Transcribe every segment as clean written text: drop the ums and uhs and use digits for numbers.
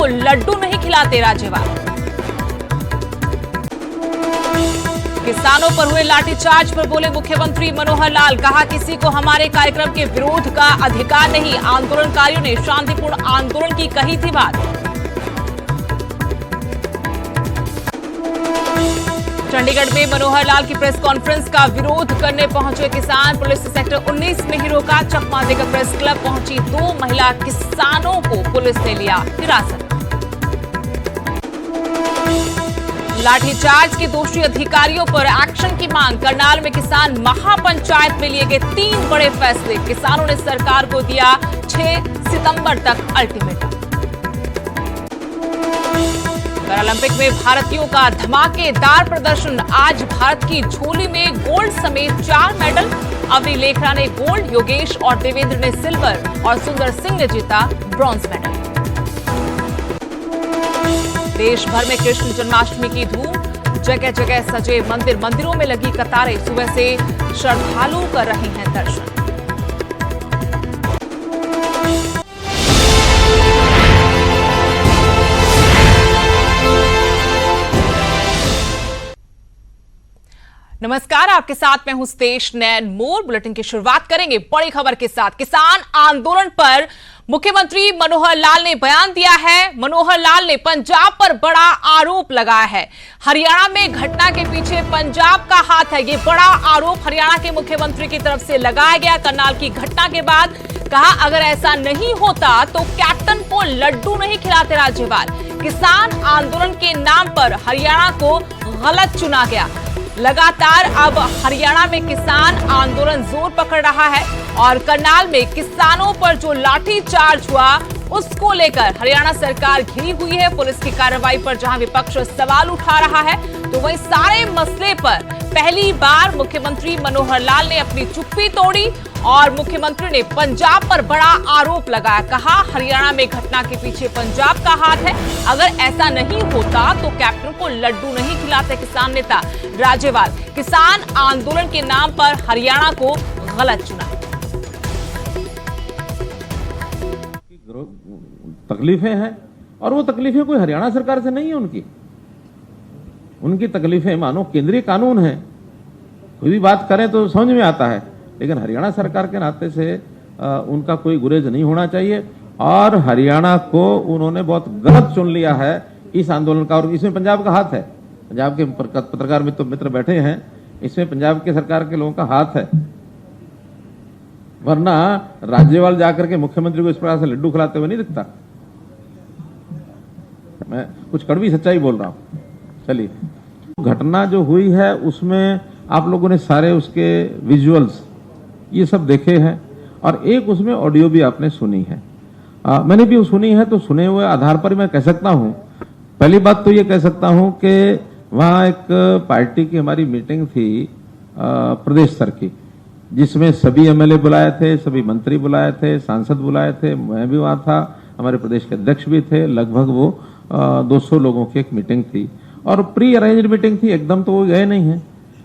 को लड्डू नहीं खिलाते राज्यपाल। किसानों पर हुए लाठीचार्ज पर बोले मुख्यमंत्री मनोहर लाल, कहा किसी को हमारे कार्यक्रम के विरोध का अधिकार नहीं। आंदोलनकारियों ने शांतिपूर्ण आंदोलन की कही थी बात। चंडीगढ़ में मनोहर लाल की प्रेस कॉन्फ्रेंस का विरोध करने पहुंचे किसान। पुलिस सेक्टर 19 में हीरो का चकमा देकर प्रेस क्लब पहुंची 2 महिला किसानों को पुलिस ने लिया हिरासत। लाठीचार्ज के दोषी अधिकारियों पर एक्शन की मांग। करनाल में किसान महापंचायत में लिए गए 3 बड़े फैसले। किसानों ने सरकार को दिया 6 सितंबर तक अल्टीमेटम। पैरालंपिक में भारतीयों का धमाकेदार प्रदर्शन। आज भारत की झोली में गोल्ड समेत 4 मेडल। अवनी लेखरा ने गोल्ड, योगेश और देवेंद्र ने सिल्वर और सुंदर सिंह ने जीता ब्रॉन्ज मेडल। देश भर में कृष्ण जन्माष्टमी की धूम। जगह जगह सजे मंदिरों में लगी कतारें। सुबह से श्रद्धालु कर रहे हैं दर्शन। नमस्कार, आपके साथ मैं हूं स्तेश नैन मोर। बुलेटिन की शुरुआत करेंगे बड़ी खबर के साथ। किसान आंदोलन पर मुख्यमंत्री मनोहर लाल ने बयान दिया है। मनोहर लाल ने पंजाब पर बड़ा आरोप लगाया है। हरियाणा में घटना के पीछे पंजाब का हाथ है, ये बड़ा आरोप हरियाणा के मुख्यमंत्री की तरफ से लगाया गया। करनाल की घटना के बाद कहा, अगर ऐसा नहीं होता तो कैप्टन को लड्डू नहीं खिलाते राज्यपाल। किसान आंदोलन के नाम पर हरियाणा को गलत चुना गया। लगातार अब हरियाणा में किसान आंदोलन जोर पकड़ रहा है और करनाल में किसानों पर जो लाठीचार्ज हुआ उसको लेकर हरियाणा सरकार घिरी हुई है। पुलिस की कार्रवाई पर जहां विपक्ष सवाल उठा रहा है, तो वहीं सारे मसले पर पहली बार मुख्यमंत्री मनोहर लाल ने अपनी चुप्पी तोड़ी और मुख्यमंत्री ने पंजाब पर बड़ा आरोप लगाया। कहा, हरियाणा में घटना के पीछे पंजाब का हाथ है। अगर ऐसा नहीं होता तो कैप्टन को लड्डू नहीं खिलाते किसान नेता राज्यपाल। किसान आंदोलन के नाम पर हरियाणा को गलत चुना। तकलीफें हैं और वो तकलीफें कोई हरियाणा सरकार से नहीं है। उनकी तकलीफें मानो केंद्रीय कानून है। कोई भी बात करें तो समझ में आता है, लेकिन हरियाणा सरकार के नाते से उनका कोई गुरेज नहीं होना चाहिए। और हरियाणा को उन्होंने बहुत गलत चुन लिया है इस आंदोलन का, और इसमें पंजाब का हाथ है। पंजाब के पत्रकार मित्र बैठे हैं, इसमें पंजाब के सरकार के लोगों का हाथ है। वरना राज्यपाल जाकर के मुख्यमंत्री को इस प्रकार से लड्डू खिलाते हुए नहीं दिखता। मैं कुछ कड़वी सच्चाई बोल रहा हूं। चलिए, घटना जो हुई है उसमें आप लोगों ने सारे उसके विजुअल्स ये सब देखे हैं और एक उसमें ऑडियो भी आपने सुनी है। मैंने भी सुनी है, तो सुने हुए आधार पर मैं कह सकता हूं, पहली बात तो ये कह सकता हूं कि वहां एक पार्टी की हमारी मीटिंग थी प्रदेश स्तर की, जिसमें सभी एमएलए बुलाए थे, सभी मंत्री बुलाए थे, सांसद बुलाए थे, मैं भी वहां था, हमारे प्रदेश के अध्यक्ष भी थे। लगभग वो 200 लोगों की एक मीटिंग थी और प्री अरेंज्ड मीटिंग थी। एकदम तो वो गए नहीं है,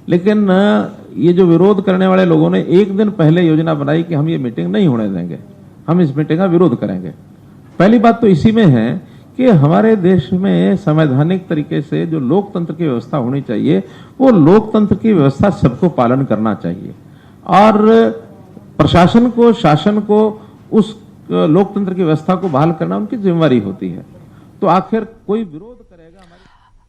लेकिन ये जो विरोध करने वाले लोगों ने एक दिन पहले योजना बनाई कि हम ये मीटिंग नहीं होने देंगे, हम इस मीटिंग का विरोध करेंगे। पहली बात तो इसी में है कि हमारे देश में संवैधानिक तरीके से जो लोकतंत्र की व्यवस्था होनी चाहिए, वो लोकतंत्र की व्यवस्था सबको पालन करना चाहिए और प्रशासन को, शासन को उस लोकतंत्र की व्यवस्था को बहाल करना उनकी जिम्मेवारी होती है। तो आखिर कोई विरोध करेगा।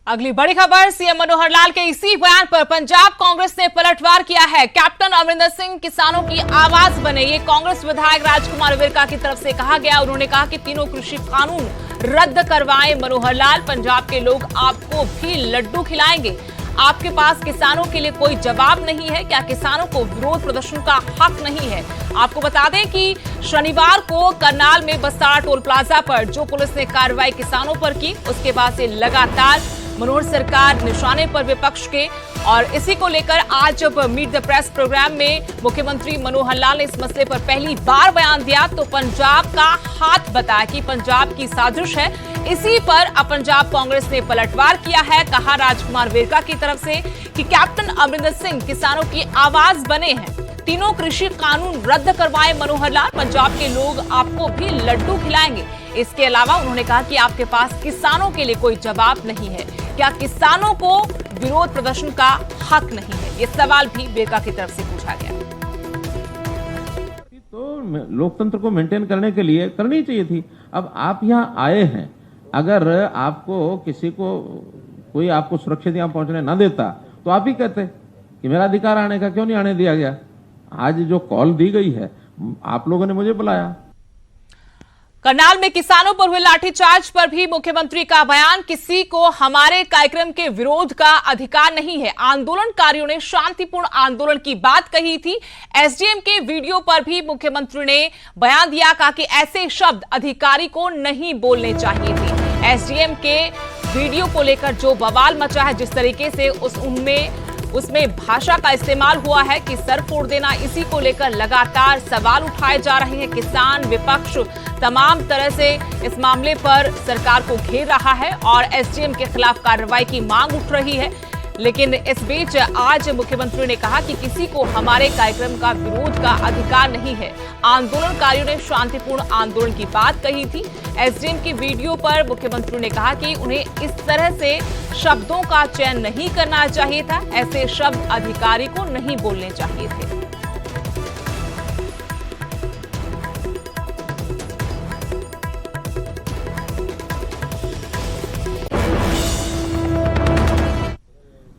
अगली बड़ी खबर, सीएम मनोहर लाल के इसी बयान पर पंजाब कांग्रेस ने पलटवार किया है। कैप्टन अमरिंदर सिंह किसानों की आवाज बने, ये कांग्रेस विधायक राजकुमार विरका की तरफ से कहा गया। उन्होंने कहा कि तीनों कृषि कानून रद्द करवाएं मनोहर लाल। पंजाब के लोग आपको भी लड्डू खिलाएंगे। आपके पास किसानों के लिए कोई जवाब नहीं है? क्या किसानों को विरोध प्रदर्शन का हक नहीं है? आपको बता दें कि शनिवार को करनाल में बस्ताड़ा टोल प्लाजा पर जो पुलिस ने कार्रवाई किसानों पर की, उसके बाद से लगातार मनोहर सरकार निशाने पर विपक्ष के, और इसी को लेकर आज जब मीट द प्रेस प्रोग्राम में मुख्यमंत्री मनोहर लाल ने इस मसले पर पहली बार बयान दिया तो पंजाब का हाथ बताया कि पंजाब की साजिश है। इसी पर अब पंजाब कांग्रेस ने पलटवार किया है। कहा राजकुमार विरका की तरफ से कि कैप्टन अमरिंदर सिंह किसानों की आवाज बने हैं। तीनों कृषि कानून रद्द करवाए मनोहर लाल। पंजाब के लोग आपको भी लड्डू खिलाएंगे। इसके अलावा उन्होंने कहा कि आपके पास किसानों के लिए कोई जवाब नहीं है। क्या किसानों को विरोध प्रदर्शन का हक नहीं है? ये सवाल भी वेरका की तरफ से पूछा गया। तो लोकतंत्र को मेंटेन करने के लिए करनी चाहिए थी। अब आप यहाँ आए हैं, अगर आपको किसी को कोई आपको सुरक्षित यहाँ पहुंचने ना देता तो आप ही कहते कि मेरा अधिकार आने का, क्यों नहीं आने दिया गया। आज जो कॉल दी गई है, आप लोगों ने मुझे बुलाया। करनाल में किसानों पर हुए लाठीचार्ज पर भी मुख्यमंत्री का बयान, किसी को हमारे कार्यक्रम के विरोध का अधिकार नहीं है। आंदोलनकारियों ने शांतिपूर्ण आंदोलन की बात कही थी। एसडीएम के वीडियो पर भी मुख्यमंत्री ने बयान दिया, कहा कि ऐसे शब्द अधिकारी को नहीं बोलने चाहिए थे। एसडीएम के वीडियो को लेकर जो बवाल मचा है, जिस तरीके से उसमें भाषा का इस्तेमाल हुआ है कि सर फोड़ देना, इसी को लेकर लगातार सवाल उठाए जा रहे हैं। किसान विपक्ष तमाम तरह से इस मामले पर सरकार को घेर रहा है और एसडीएम के खिलाफ कार्रवाई की मांग उठ रही है। लेकिन इस बीच आज मुख्यमंत्री ने कहा कि किसी को हमारे कार्यक्रम का विरोध का अधिकार नहीं है। आंदोलनकारियों ने शांतिपूर्ण आंदोलन की बात कही थी। एसडीएम की वीडियो पर मुख्यमंत्री ने कहा कि उन्हें इस तरह से शब्दों का चयन नहीं करना चाहिए था, ऐसे शब्द अधिकारी को नहीं बोलने चाहिए थे।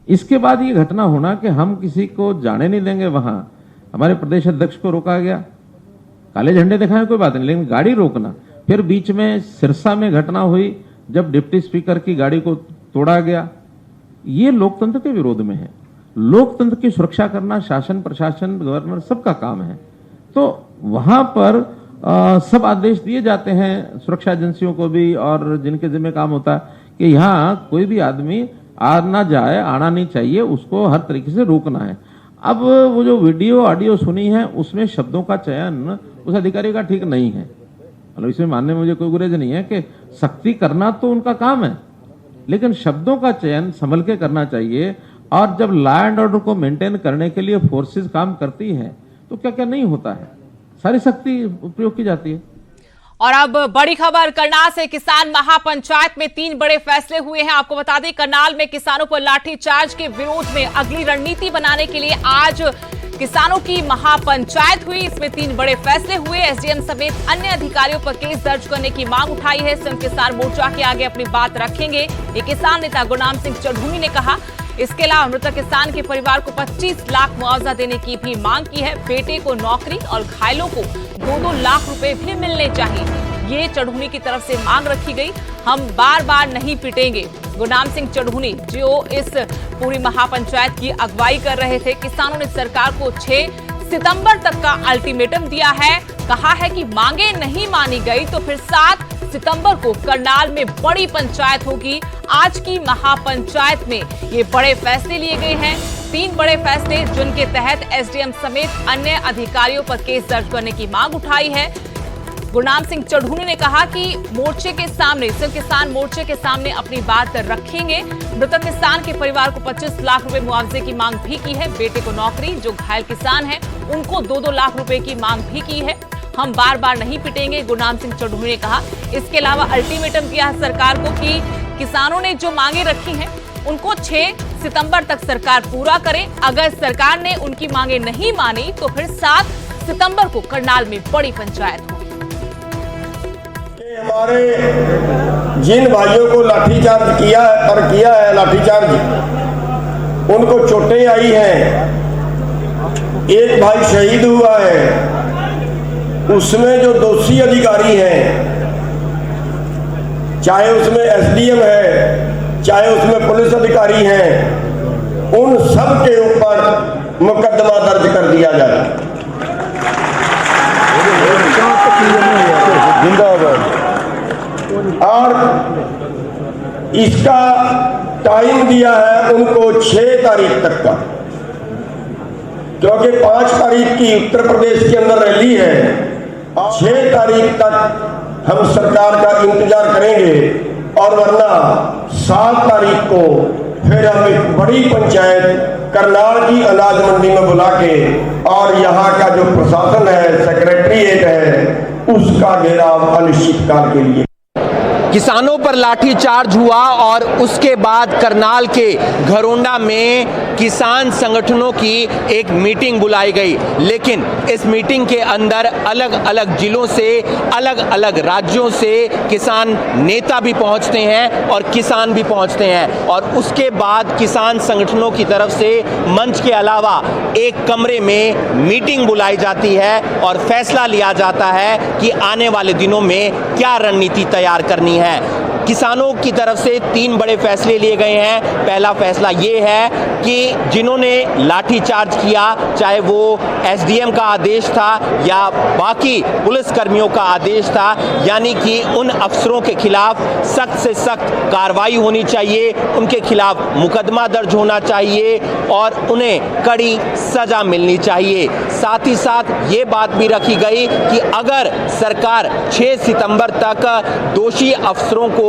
इसके बाद ये घटना होना कि हम किसी को जाने नहीं देंगे, वहां हमारे प्रदेश अध्यक्ष को रोका गया। काले झंडे दिखाए कोई बात नहीं, लेकिन गाड़ी रोकना। फिर बीच में सिरसा में घटना हुई जब डिप्टी स्पीकर की गाड़ी को तोड़ा गया, ये लोकतंत्र के विरोध में है। लोकतंत्र की सुरक्षा करना शासन, प्रशासन, गवर्नर सबका काम है। तो वहां पर सब आदेश दिए जाते हैं सुरक्षा एजेंसियों को भी, और जिनके जिम्मे काम होता है कि यहाँ कोई भी आदमी आना जाए, आना नहीं चाहिए, उसको हर तरीके से रोकना है। अब वो जो वीडियो ऑडियो सुनी है, उसमें शब्दों का चयन उस अधिकारी का ठीक नहीं है। मतलब इसमें मानने में मुझे कोई गुरेज नहीं है कि सख्ती करना तो उनका काम है, लेकिन शब्दों का चयन संभल के करना चाहिए। और जब लॉ एंड ऑर्डर को मेंटेन करने के लिए फोर्सेस काम करती हैं तो क्या क्या नहीं होता है, सारी सख्ती उपयोग की जाती है। और अब बड़ी खबर करनाल से, किसान महापंचायत में 3 बड़े फैसले हुए हैं। आपको बता दें, करनाल में किसानों पर लाठीचार्ज के विरोध में अगली रणनीति बनाने के लिए आज किसानों की महापंचायत हुई। इसमें 3 बड़े फैसले हुए। एसडीएम समेत अन्य अधिकारियों पर केस दर्ज करने की मांग उठाई है। संघ किसान मोर्चा के आगे अपनी बात रखेंगे, ये किसान नेता गुरनाम सिंह चढ़ूनी ने कहा। इसके अलावा मृतक किसान के परिवार को 25 लाख मुआवजा देने की भी मांग की है। बेटे को नौकरी और घायलों को 2-2 लाख रुपए भी मिलने चाहिए, ये चढ़ूनी की तरफ से मांग रखी गई। हम बार बार नहीं पिटेंगे, गुरनाम सिंह चढ़ूनी जो इस पूरी महापंचायत की अगुवाई कर रहे थे। किसानों ने सरकार को 6 सितंबर तक का अल्टीमेटम दिया है। कहा है कि मांगे नहीं मानी गई तो फिर 7 सितंबर को करनाल में बड़ी पंचायत होगी। आज की महापंचायत में ये बड़े फैसले लिए गए हैं। 3 बड़े फैसले जिनके तहत एसडीएम समेत अन्य अधिकारियों पर केस दर्ज करने की मांग उठाई है। गुरनाम सिंह चढ़ूनी ने कहा कि मोर्चे के सामने, सिर्फ किसान मोर्चे के सामने अपनी बात रखेंगे। मृतक किसान के परिवार को 25 लाख रुपए मुआवजे की मांग भी की है। बेटे को नौकरी, जो घायल किसान है उनको 2-2 लाख रुपए की मांग भी की है। हम बार बार नहीं पिटेंगे, गुरनाम सिंह चढ़ूनी ने कहा। इसके अलावा अल्टीमेटम दिया है सरकार को कि किसानों ने जो मांगे रखी हैं उनको 6 सितंबर तक सरकार पूरा करे। अगर सरकार ने उनकी मांगे नहीं मानी तो फिर 7 सितंबर को करनाल में बड़ी पंचायत होगी। हमारे जिन भाइयों को लाठीचार्ज किया है लाठीचार्ज, उनको चोटें आई हैं, एक भाई शहीद हुआ है, उसमें जो दोषी अधिकारी हैं, चाहे उसमें एसडीएम है, चाहे उसमें पुलिस अधिकारी हैं, उन सब के ऊपर मुकदमा दर्ज कर दिया जाए। जिंदाबाद। और इसका टाइम दिया है उनको 6 तारीख तक का, क्योंकि 5 तारीख की उत्तर प्रदेश के अंदर रैली है। 6 तारीख तक हम सरकार का इंतजार करेंगे और वरना 7 तारीख को फिर हम एक बड़ी पंचायत करनाल की अनाज मंडी में बुला के और यहाँ का जो प्रशासन है, सेक्रेटरीट है, उसका घेराव अनिश्चित काल के लिए किसानों पर लाठीचार्ज हुआ और उसके बाद करनाल के घरोंडा में किसान संगठनों की एक मीटिंग बुलाई गई। लेकिन इस मीटिंग के अंदर अलग अलग जिलों से, अलग अलग राज्यों से किसान नेता भी पहुंचते हैं और किसान भी पहुंचते हैं और उसके बाद किसान संगठनों की तरफ से मंच के अलावा एक कमरे में मीटिंग बुलाई जाती है और फैसला लिया जाता है कि आने वाले दिनों में क्या रणनीति तैयार करनी है। किसानों की तरफ से 3 बड़े फैसले लिए गए हैं। पहला फैसला ये है कि जिन्होंने लाठीचार्ज किया, चाहे वो एसडीएम का आदेश था या बाकी पुलिस कर्मियों का आदेश था, यानी कि उन अफसरों के खिलाफ सख्त से सख्त कार्रवाई होनी चाहिए, उनके खिलाफ मुकदमा दर्ज होना चाहिए और उन्हें कड़ी सजा मिलनी चाहिए। साथ ही साथ ये बात भी रखी गई कि अगर सरकार 6 सितंबर तक दोषी अफसरों को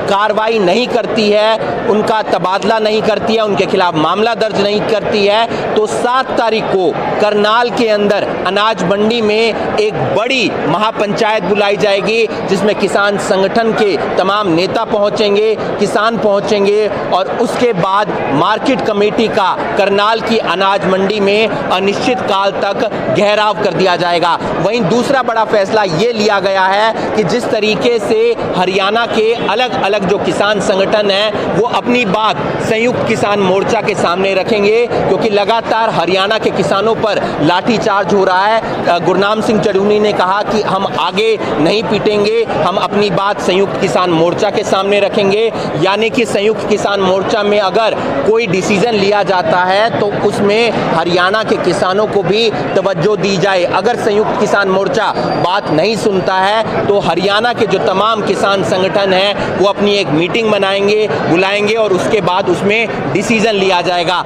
कार्रवाई नहीं करती है, उनका तबादला नहीं करती है, उनके खिलाफ मामला दर्ज नहीं करती है, तो 7 तारीख को करनाल के अंदर अनाज मंडी में एक बड़ी महापंचायत बुलाई जाएगी, जिसमें किसान संगठन के तमाम नेता पहुंचेंगे, किसान पहुंचेंगे और उसके बाद मार्केट कमेटी का करनाल की अनाज मंडी में अनिश्चित काल तक घेराव कर दिया जाएगा। वहीं दूसरा बड़ा फैसला ये लिया गया है कि जिस तरीके से हरियाणा के अलग अलग जो किसान संगठन हैं वो अपनी बात संयुक्त किसान मोर्चा के सामने रखेंगे, क्योंकि लगातार हरियाणा के किसानों पर लाठीचार्ज हो रहा है। गुरनाम सिंह चढ़ूनी ने कहा कि हम आगे नहीं पीटेंगे, हम अपनी बात संयुक्त किसान मोर्चा के सामने रखेंगे, यानी कि संयुक्त किसान मोर्चा में अगर कोई डिसीजन लिया जाता है तो उसमें हरियाणा के किसानों को भी तवज्जो दी जाए। अगर संयुक्त किसान मोर्चा बात नहीं सुनता है तो हरियाणा के जो तमाम किसान संगठन हैं वो अपनी एक मीटिंग बुलाएंगे और उसके बाद उसमें डिसीजन लिया जाएगा।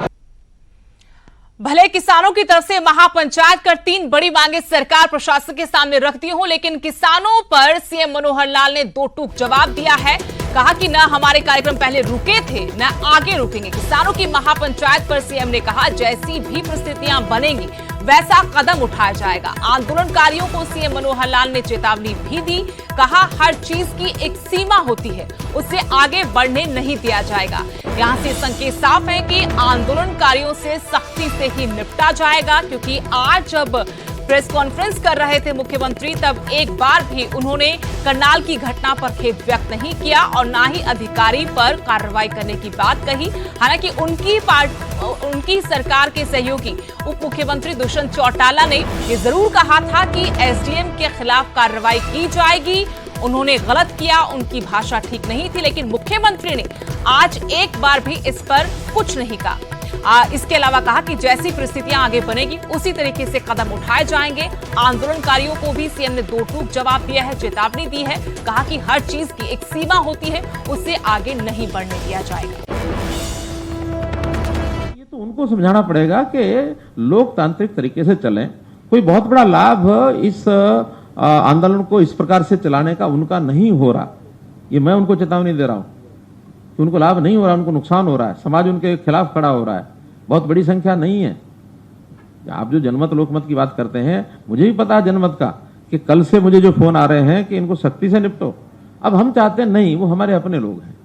भले किसानों की तरफ से महापंचायत कर 3 बड़ी मांगे सरकार प्रशासन के सामने रख दी हो, लेकिन किसानों पर सीएम मनोहर लाल ने 2 टूक जवाब दिया है। कहा कि न हमारे कार्यक्रम पहले रुके थे न आगे रुकेंगे। किसानों की महापंचायत पर सीएम ने कहा जैसी भी परिस्थितियां बनेंगी वैसा कदम उठाया जाएगा। आंदोलनकारियों को सीएम मनोहर लाल ने चेतावनी भी दी। कहा हर चीज की एक सीमा होती है, उससे आगे बढ़ने नहीं दिया जाएगा। यहां से संकेत साफ है कि आंदोलनकारियों से सख्ती से ही निपटा जाएगा, क्योंकि आज जब प्रेस कॉन्फ्रेंस कर रहे थे मुख्यमंत्री तब एक बार भी उन्होंने करनाल की घटना पर खेद व्यक्त नहीं किया और ना ही अधिकारी पर कार्रवाई करने की बात कही। हालांकि उनकी सरकार के सहयोगी उप मुख्यमंत्री दुष्यंत चौटाला ने ये जरूर कहा था कि एसडीएम के खिलाफ कार्रवाई की जाएगी, उन्होंने गलत किया, उनकी भाषा ठीक नहीं थी, लेकिन मुख्यमंत्री ने आज एक बार भी इस पर कुछ नहीं कहा। इसके अलावा कहा कि जैसी परिस्थितियां आगे बनेगी उसी तरीके से कदम उठाए जाएंगे। आंदोलनकारियों को भी सीएम ने 2 टूक जवाब दिया है, चेतावनी दी है। कहा कि हर चीज की एक सीमा होती है, उससे आगे नहीं बढ़ने दिया जाएगा। ये तो उनको समझाना पड़ेगा कि लोकतांत्रिक तरीके से चलें। कोई बहुत बड़ा लाभ इस आंदोलन को इस प्रकार से चलाने का उनका नहीं हो रहा, ये मैं उनको चेतावनी दे रहा हूं कि उनको लाभ नहीं हो रहा, उनको नुकसान हो रहा है, समाज उनके खिलाफ खड़ा हो रहा है। बहुत बड़ी संख्या नहीं है। आप जो जनमत लोकमत की बात करते हैं, मुझे भी पता है जनमत का कि कल से मुझे जो फोन आ रहे हैं कि इनको सख्ती से निपटो। अब हम चाहते हैं नहीं, वो हमारे अपने लोग हैं।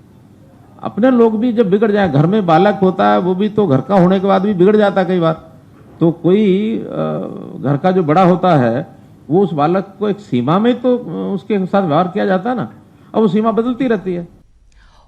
अपने लोग भी जब बिगड़ जाए, घर में बालक होता है वो भी तो घर का होने के बाद भी बिगड़ जाता है कई बार। तो कोई घर का जो बड़ा होता है वो उस बालक को एक सीमा में तो उसके साथ व्यवहार किया जाता है ना, अब वो सीमा बदलती रहती है।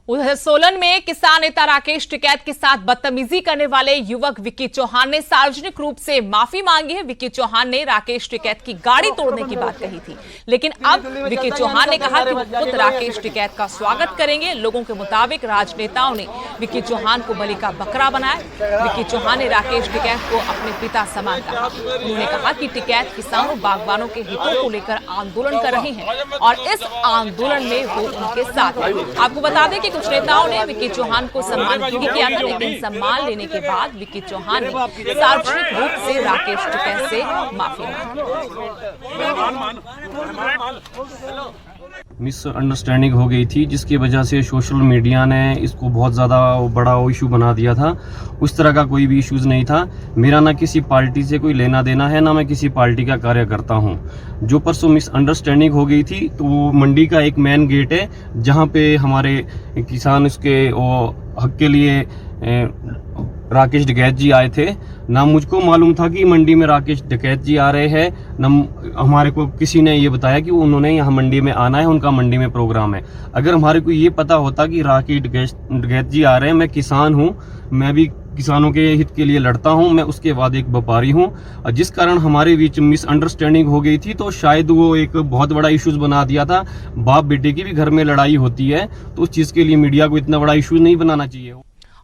उधर सोलन में किसान नेता राकेश टिकैत के साथ बदतमीजी करने वाले युवक विक्की चौहान ने सार्वजनिक रूप से माफी मांगी है। विक्की चौहान ने राकेश टिकैत की गाड़ी तोड़ने की बात कही थी, लेकिन अब विक्की चौहान ने कहा कि वो खुद राकेश टिकैत का स्वागत करेंगे। लोगों के मुताबिक राजनेताओं ने विक्की चौहान को बलि का बकरा बनाया। विक्की चौहान ने राकेश टिकैत को अपने पिता समान कहा। उन्होंने कहा कि टिकैत किसानों बागवानों के हितों को लेकर आंदोलन कर रहे हैं और इस आंदोलन में वो उनके साथ है। आपको बता दें कि कुछ नेताओं ने विक्की चौहान को सम्मान भी किया था, लेकिन सम्मान लेने के बाद विक्की चौहान ने सार्वजनिक रूप से राकेश टिकैत से माफी मांगी। मिसअंडरस्टैंडिंग हो गई थी, जिसकी वजह से सोशल मीडिया ने इसको बहुत ज़्यादा बड़ा इशू बना दिया था। उस तरह का कोई भी इश्यूज़ नहीं था। मेरा ना किसी पार्टी से कोई लेना देना है, ना मैं किसी पार्टी का कार्य करता हूँ। जो परसों मिसअंडरस्टैंडिंग हो गई थी, तो वो मंडी का एक मेन गेट है जहाँ पे हमारे किसान उसके हक के लिए राकेश डकैत जी आए थे। ना मुझको मालूम था कि मंडी में राकेश डकैत जी आ रहे हैं, न हमारे को किसी ने ये बताया कि उन्होंने यहाँ मंडी में आना है, उनका मंडी में प्रोग्राम है। अगर हमारे को ये पता होता कि राकेश डकैत जी आ रहे हैं, मैं किसान हूँ, मैं भी किसानों के हित के लिए लड़ता हूँ, मैं उसके बाद एक व्यापारी हूँ, जिस कारण हमारे बीच मिसअंडरस्टैंडिंग हो गई थी, तो शायद वो एक बहुत बड़ा इश्यूज बना दिया था। बाप बेटे की भी घर में लड़ाई होती है, तो उस चीज़ के लिए मीडिया को इतना बड़ा इशू नहीं बनाना चाहिए।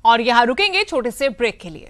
और यहां रुकेंगे छोटे से ब्रेक के लिए।